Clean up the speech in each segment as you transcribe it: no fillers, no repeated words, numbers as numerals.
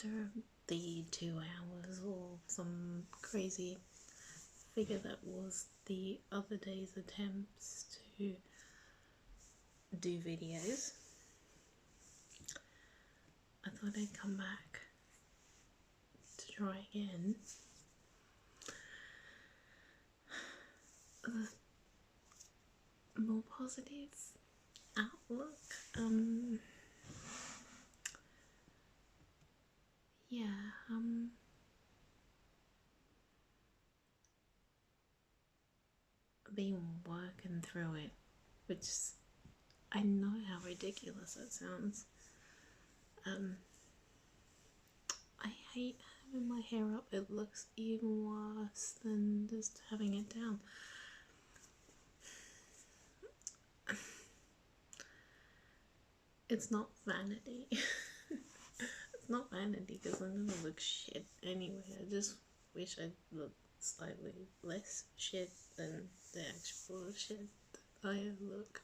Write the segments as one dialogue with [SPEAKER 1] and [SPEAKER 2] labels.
[SPEAKER 1] after the 2 hours or some crazy figure that was the other day's attempts to do videos, I thought I'd come back to try again. A more positive outlook. I've been working through it, which I know how ridiculous that sounds. I hate having my hair up. It looks even worse than just having it down. It's not vanity. It's not vanity because I'm gonna look shit anyway. I just wish I looked slightly less shit than the actual shit that I look.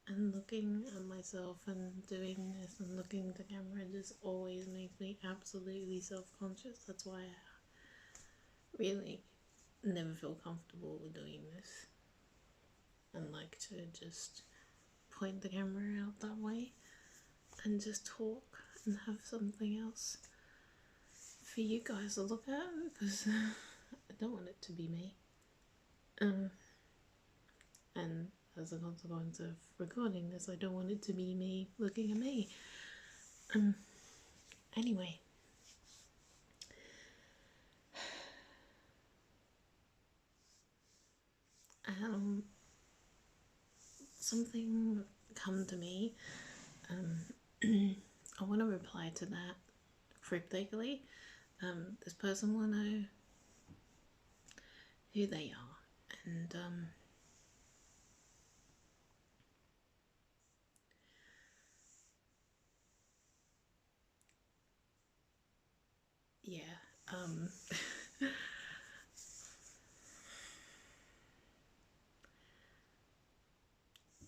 [SPEAKER 1] And looking at myself and doing this and looking at the camera just always makes me absolutely self-conscious. That's why I really never feel comfortable with doing this and like to just point the camera out that way and just talk and have something else for you guys to look at, because I don't want it to be me. And as a consequence of recording this, I don't want it to be me looking at me. Anyway. Something come to me. I want to reply to that cryptically. This person will know who they are, and yeah,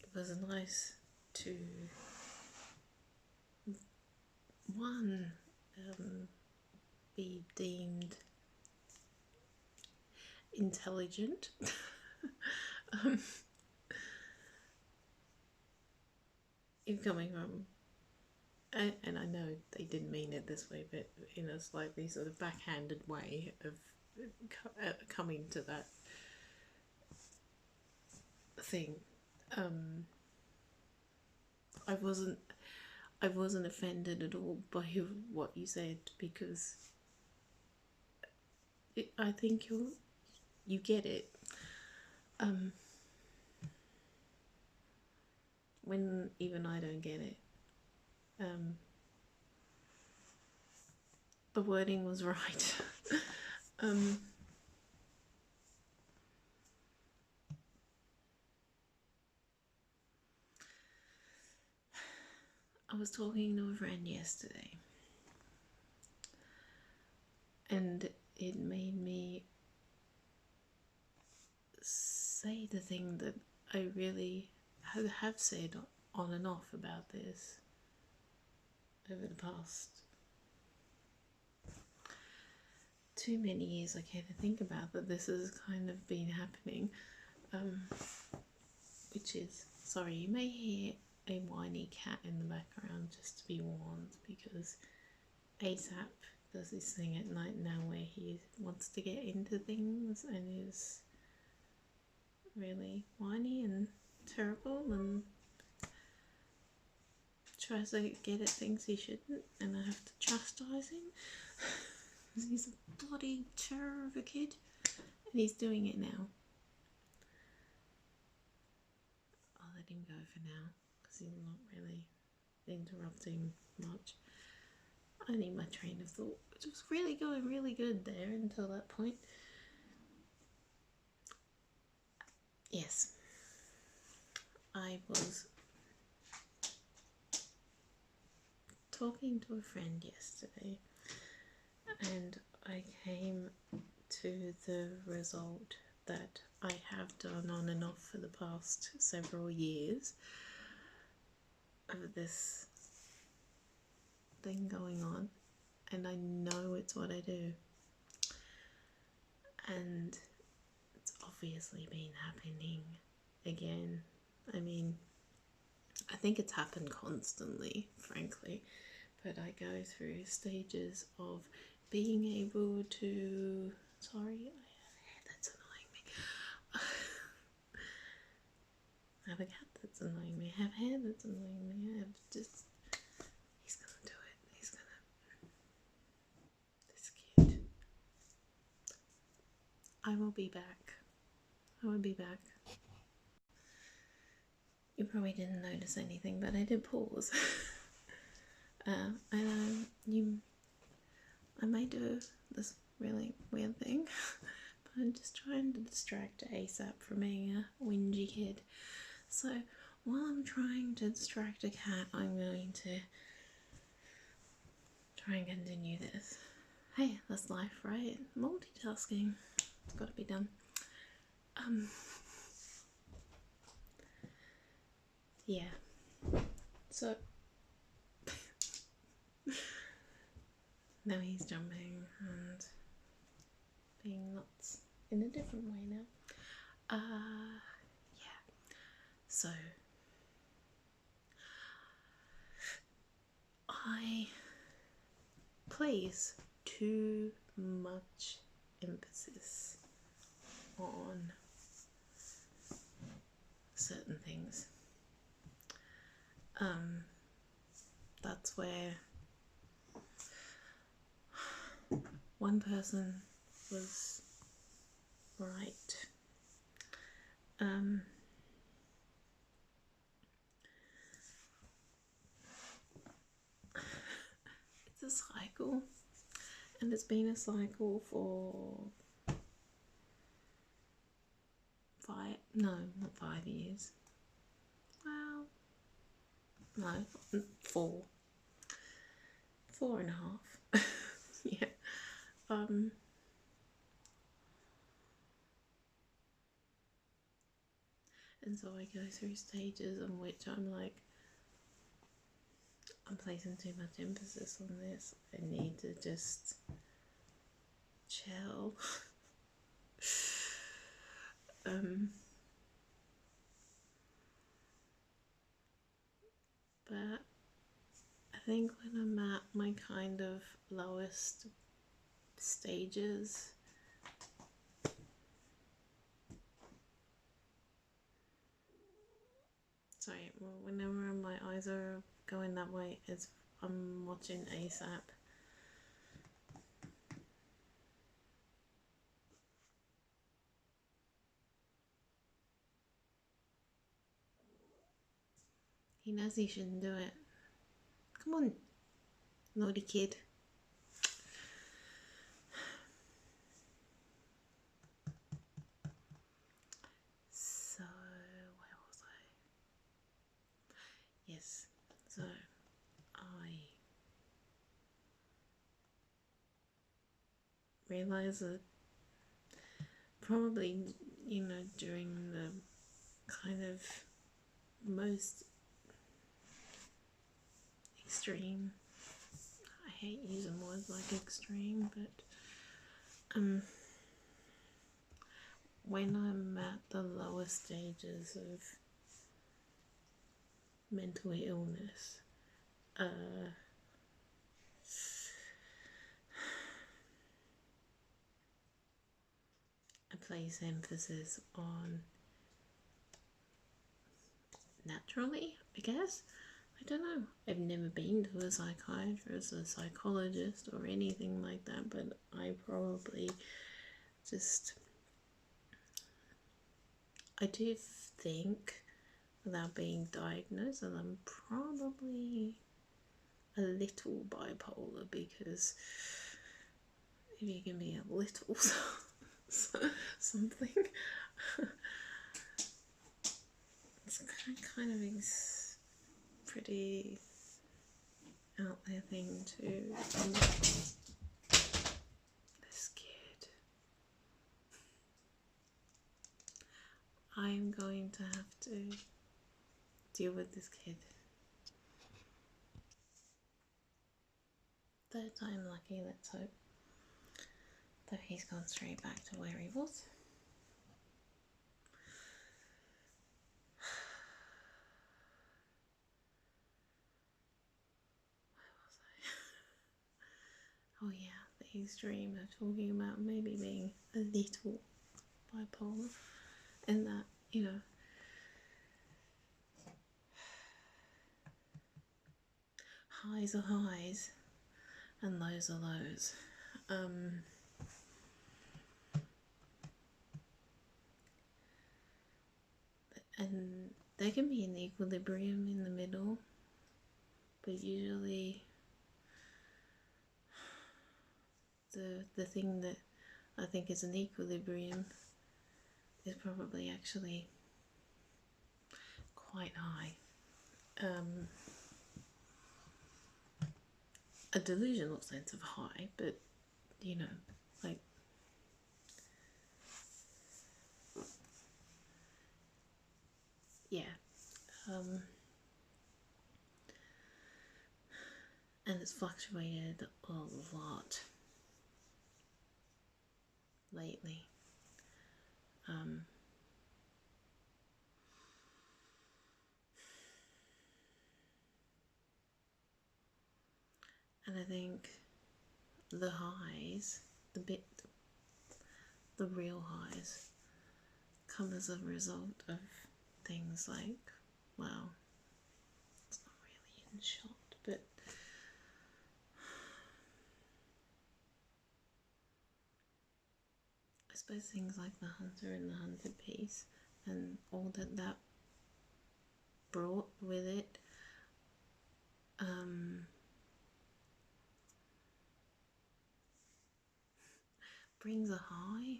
[SPEAKER 1] it was nice to be deemed intelligent. You're coming from, and I know they didn't mean it this way, but in a slightly sort of backhanded way of coming to that thing. I wasn't offended at all by what you said, because I think you get it. When even I don't get it. The wording was right. I was talking to a friend yesterday, and it made me say the thing that I really have said on and off about this over the past too many years. I care to think about that this has kind of been happening, which is, sorry, you may hear a whiny cat in the background, just to be warned, because ASAP does this thing at night now where he wants to get into things and is really whiny and terrible and tries to get at things he shouldn't, and I have to chastise him. He's a bloody terror of a kid, and he's doing it now. I'll let him go for now, because he's not really interrupting much. I need my train of thought, which was really going really good there until that point. Yes, I was talking to a friend yesterday, and I came to the result that I have done on and off for the past several years of this thing going on, and I know it's what I do. And it's obviously been happening again. I mean, I think it's happened constantly, frankly, but I go through stages of being able to. Sorry, I have hair that's annoying me. I have a cat that's annoying me. I have hair that's annoying me. I have just. He's gonna do it. He's gonna. This kid. I will be back. I will be back. You probably didn't notice anything, but I did pause. I might do this really weird thing, but I'm just trying to distract ASAP from being a whingy kid. So while I'm trying to distract a cat, I'm going to try and continue this. Hey, that's life, right? Multitasking. It's got to be done. Yeah. So now he's jumping and being nuts in a different way now. Yeah. So I place too much emphasis on certain things. That's where one person was right. It's a cycle, and it's been a cycle for not 5 years. Well, no, 4. 4.5. Yeah. And so I go through stages in which I'm like, I'm placing too much emphasis on this. I need to just chill. But I think when I'm at my kind of lowest stages, sorry, whenever my eyes are going that way, it's I'm watching ASAP. He knows he shouldn't do it. Come on, naughty kid. So, where was I? Yes, so I realised that probably, during the kind of most extreme, I hate using words like extreme, but when I'm at the lower stages of mental illness, I place emphasis on naturally, I guess. I don't know. I've never been to a psychiatrist, a psychologist, or anything like that, but I probably just. I do think, without being diagnosed, that I'm probably a little bipolar, because if you can be a little something, it's kind of pretty out there thing to this kid. I'm going to have to deal with this kid. Third time lucky, let's hope. Though he's gone straight back to where he was. Oh yeah, the extreme of talking about maybe being a little bipolar, and that, you know, highs are highs and lows are lows. And there can be an equilibrium in the middle, but usually the thing that I think is an equilibrium is probably actually quite high. A delusional sense of high, but you know, like, yeah. And it's fluctuated a lot lately. And I think the highs, the real highs, come as a result of things like, well, it's not really in shot, but I suppose things like the hunter and the hunted piece and all that brought with it, brings a high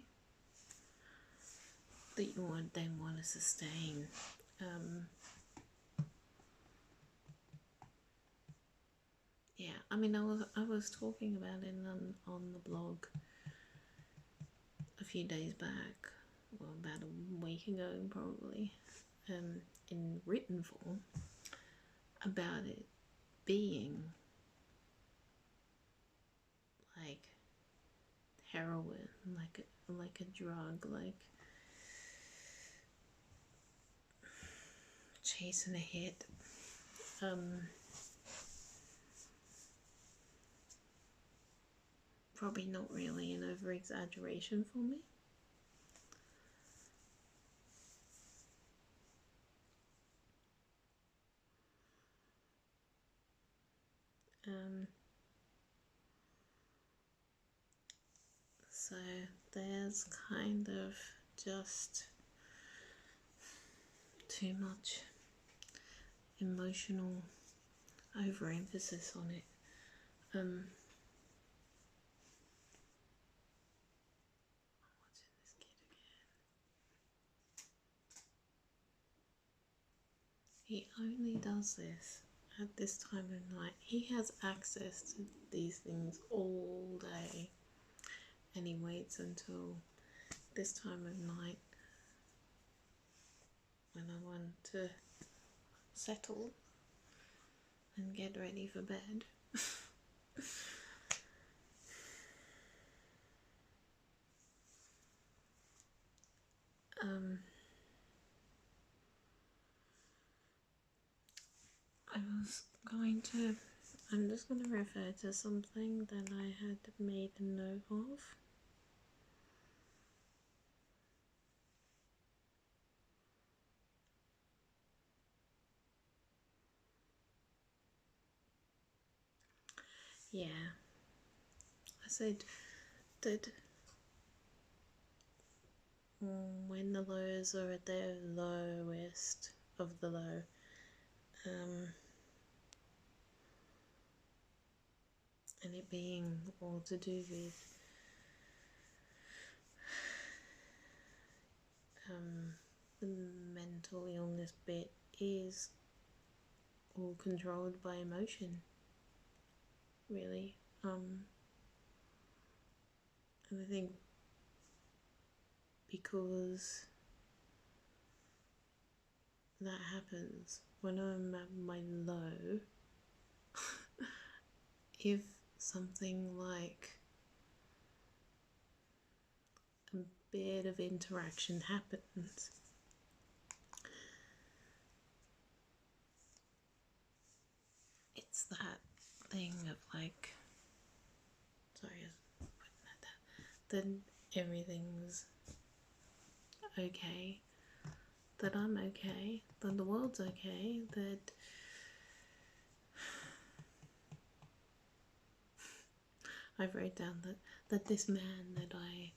[SPEAKER 1] that you would then want to sustain. Yeah, I mean, I was talking about it on the blog a few days back, well, about a week ago probably, in written form, about it being like heroin, like a drug, like chasing a hit. Probably not really an over exaggeration for me. So there's kind of just too much emotional overemphasis on it. What's in this kid again? He only does this at this time of night. He has access to these things all day, and he waits until this time of night when I want to settle and get ready for bed. I'm just going to refer to something that I had made a note of. Yeah, I said that when the lows are at their lowest of the low, and it being all to do with the mental illness bit is all controlled by emotion, really. And I think because that happens when I'm at my low, if something like a bit of interaction happens, it's that thing of like, sorry, I'm putting that down, then everything's okay, that I'm okay, that the world's okay, that I've wrote down that this man that I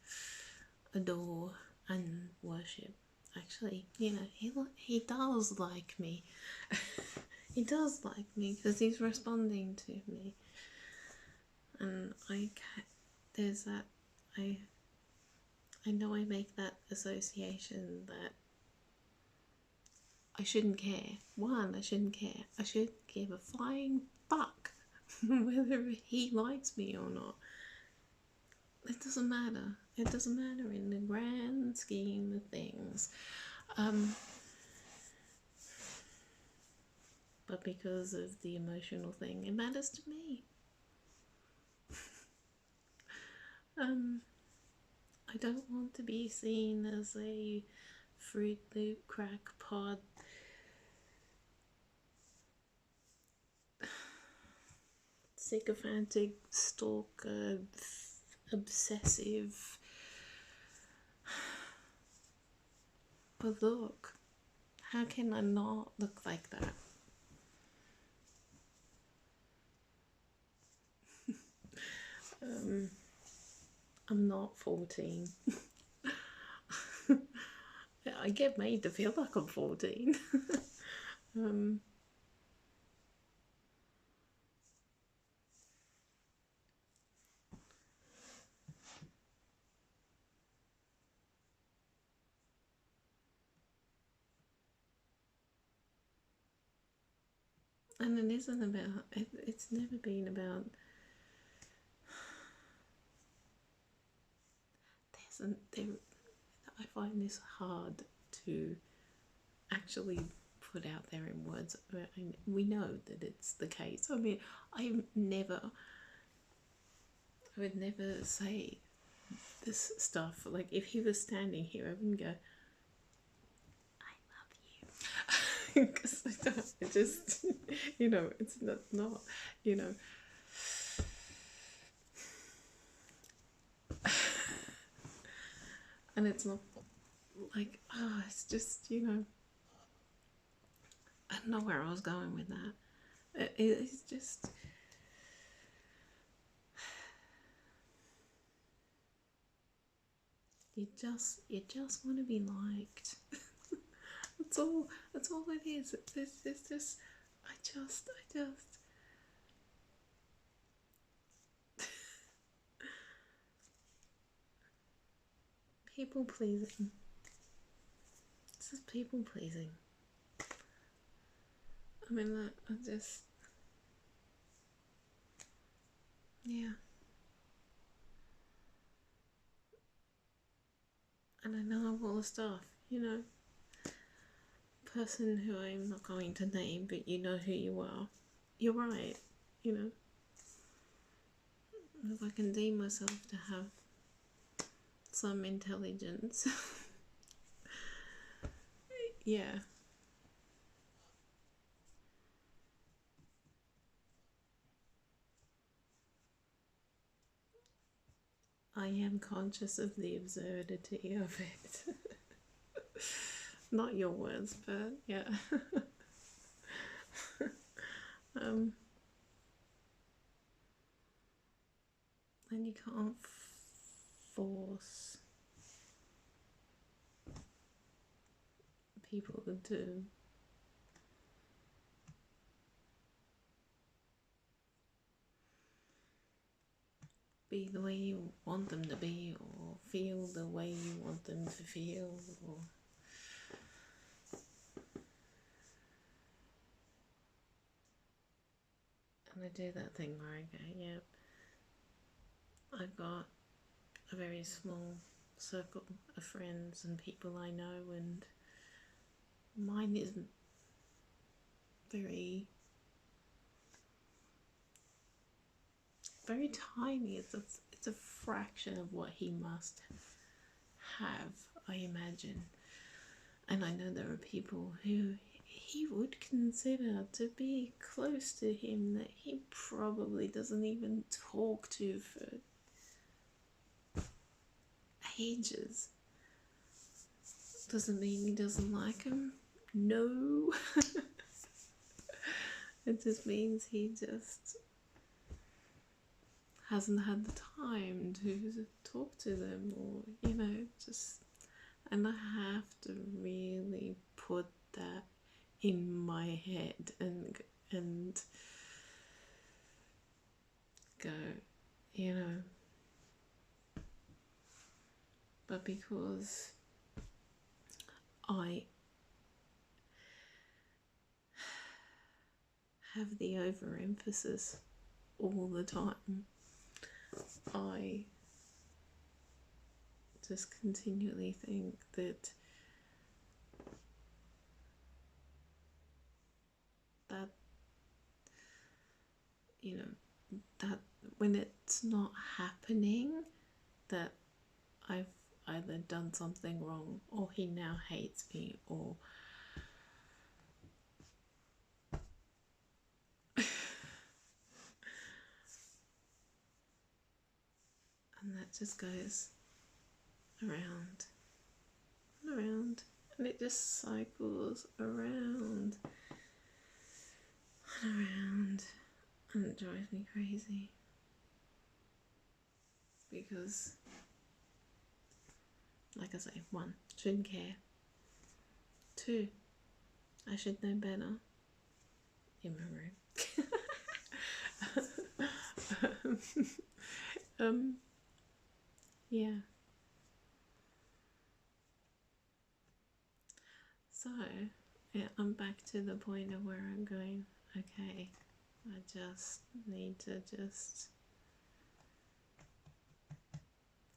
[SPEAKER 1] adore and worship, actually, you know, he does like me. He does like me because he's responding to me, and there's that, I know I make that association that I shouldn't care. One, I shouldn't care. I shouldn't give a flying fuck whether he likes me or not. It doesn't matter. It doesn't matter in the grand scheme of things. But because of the emotional thing, it matters to me. I don't want to be seen as a Fruit Loop crackpot sycophantic stalker obsessive. But look, how can I not look like that? I'm not 14. I get made to feel like I'm 14. And it isn't about, it's never been about, I find this hard to actually put out there in words. We know that it's the case. I mean, I would never say this stuff. Like, if he was standing here, I wouldn't go, I love you. Because I don't, it just, you know, it's not, you know. And it's not like, it's just, you know, I don't know where I was going with that. It's just, you just want to be liked. That's all it is. It's just, I just people pleasing. This is people pleasing. I mean, I just, yeah. And I know all the stuff, you know. Person who I'm not going to name, but you know who you are. You're right, you know. If I can deem myself to have some intelligence, yeah. I am conscious of the absurdity of it. Not your words, but yeah. And you can't force people to be the way you want them to be, or feel the way you want them to feel, or and I do that thing where I go, yep, I've got a very small circle of friends and people I know, and mine isn't very very tiny. It's a fraction of what he must have, I imagine. And I know there are people who he would consider to be close to him that he probably doesn't even talk to for ages. Doesn't mean he doesn't like him. No. It just means he just hasn't had the time to talk to them, or, you know, just. And I have to really put that in my head and go, you know. But because I have the overemphasis all the time, I just continually think that you know, that when it's not happening, that I've either done something wrong, or he now hates me, or and that just goes around and around, and it just cycles around and around, and it drives me crazy because, like I say, 1, shouldn't care. 2, I should know better. In my room. Yeah. So, yeah, I'm back to the point of where I'm going, okay, I just need to just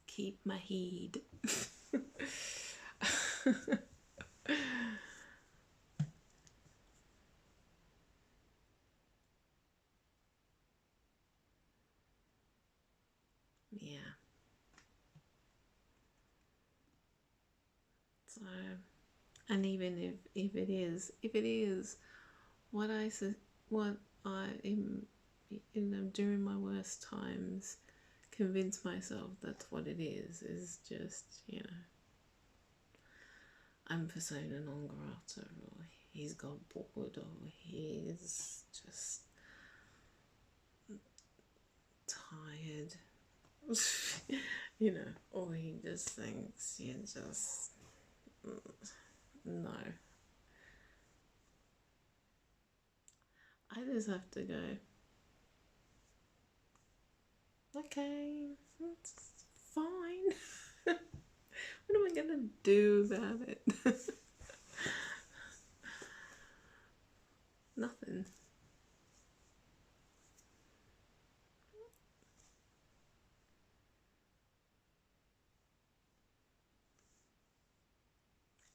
[SPEAKER 1] keep my head. Yeah. So, and even if it is what what I am, you know, during my worst times, convince myself that's what it is just, you know, I'm persona non grata, or he's got bored, or he's just tired. You know, or he just thinks you just, no. I just have to go, okay, it's fine. What am I gonna do about it? Nothing.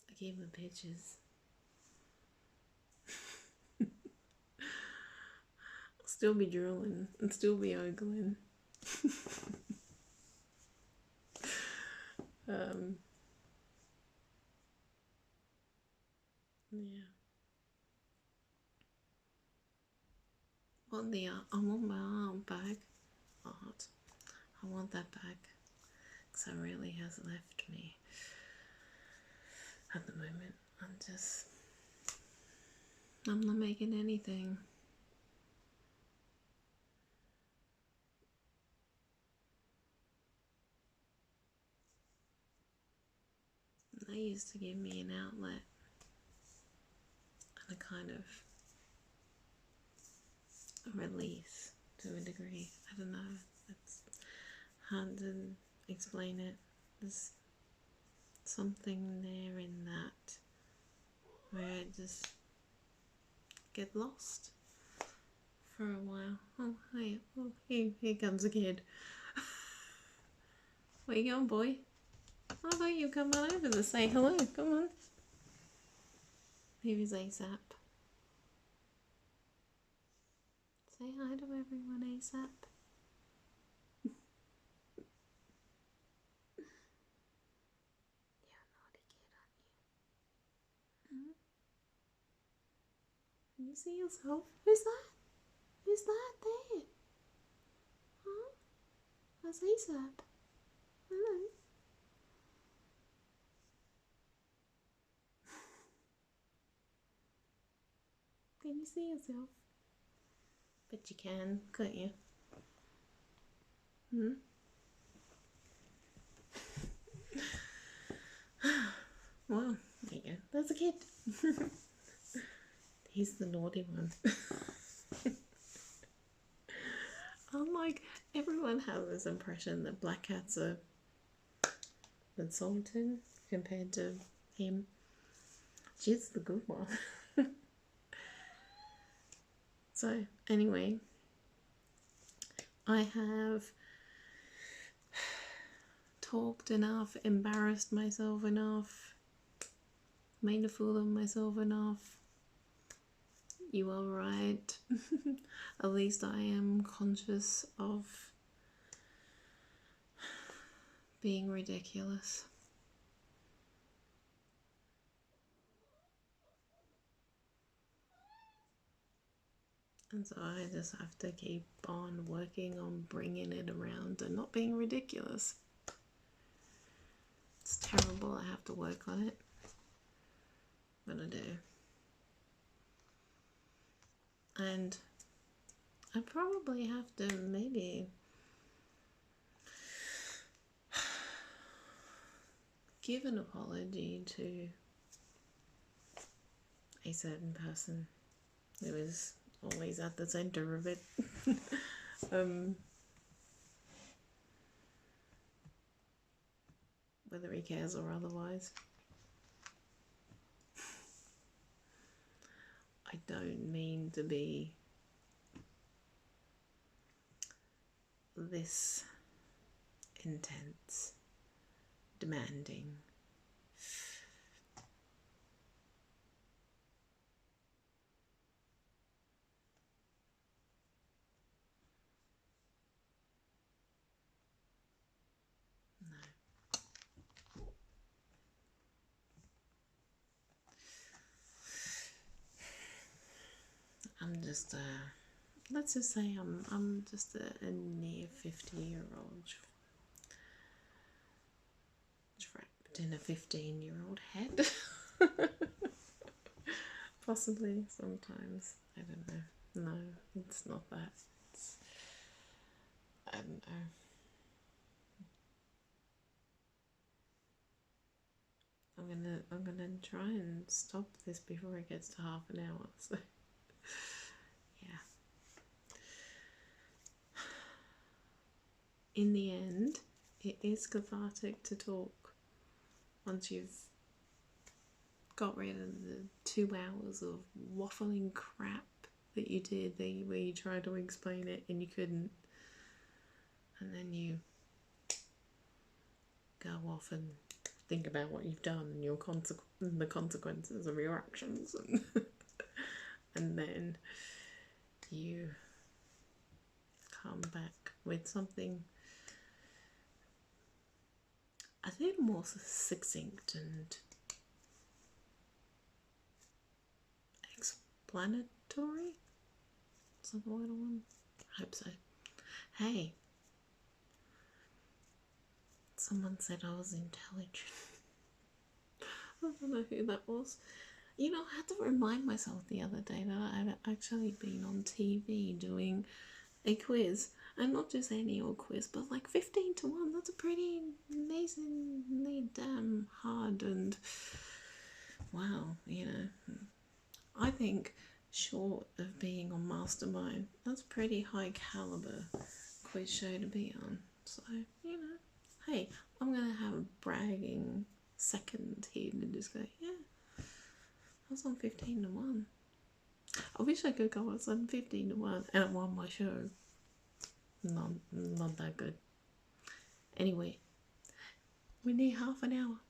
[SPEAKER 1] I gave him pictures. I'll still be drooling and still be ogling. Yeah. Well, I want my arm back. Art. I want that back. Because it really has left me. At the moment, I'm not making anything. They used to give me an outlet and a kind of a release to a degree. I don't know. It's hard to explain it. There's something there in that where I just get lost for a while. Oh, hi. Oh, here comes a kid. Where you going, boy? I thought you come on over to say hello. Come on. Here's ASAP. Say hi to everyone, ASAP. Can you see yourself? Who's that? Who's that there? Huh? That's ASAP. Hello. Can you see yourself? Bet you can, can't you? Hmm? Well, there you go. There's a kid. He's the naughty one. Unlike everyone has this impression that black cats are insulting compared to him. She's the good one. So, anyway, I have talked enough, embarrassed myself enough, made a fool of myself enough. You are right. At least I am conscious of being ridiculous. And so I just have to keep on working on bringing it around and not being ridiculous. It's terrible, I have to work on it. But I do. And I probably have to maybe give an apology to a certain person who is always at the center of it. Whether he cares or otherwise. I don't mean to be this intense, demanding. No. I'm just let's just say I'm just a near 50-year-old trapped in a 15-year-old head. Possibly sometimes. I don't know. No, it's not that. I don't know. I'm gonna try and stop this before it gets to half an hour. So yeah. In the end, it is cathartic to talk once you've got rid of the 2 hours of waffling crap that you did, where you tried to explain it and you couldn't, and then you go off and think about what you've done and the consequences of your actions, and then you come back with something a little more succinct and explanatory. Is that the word I want? I hope so. Hey, someone said I was intelligent. I don't know who that was. You know, I had to remind myself the other day that I've actually been on TV doing a quiz, and not just any old quiz, but like 15 to 1. That's a pretty amazingly damn hard, and wow, you know, I think short of being on Mastermind, that's a pretty high caliber quiz show to be on. So, you know, hey, I'm gonna have a bragging second here to just go, yeah, I was on 15 to 1. I wish I could go on 15 to 1 and I won my show. Not that good. Anyway, we need half an hour.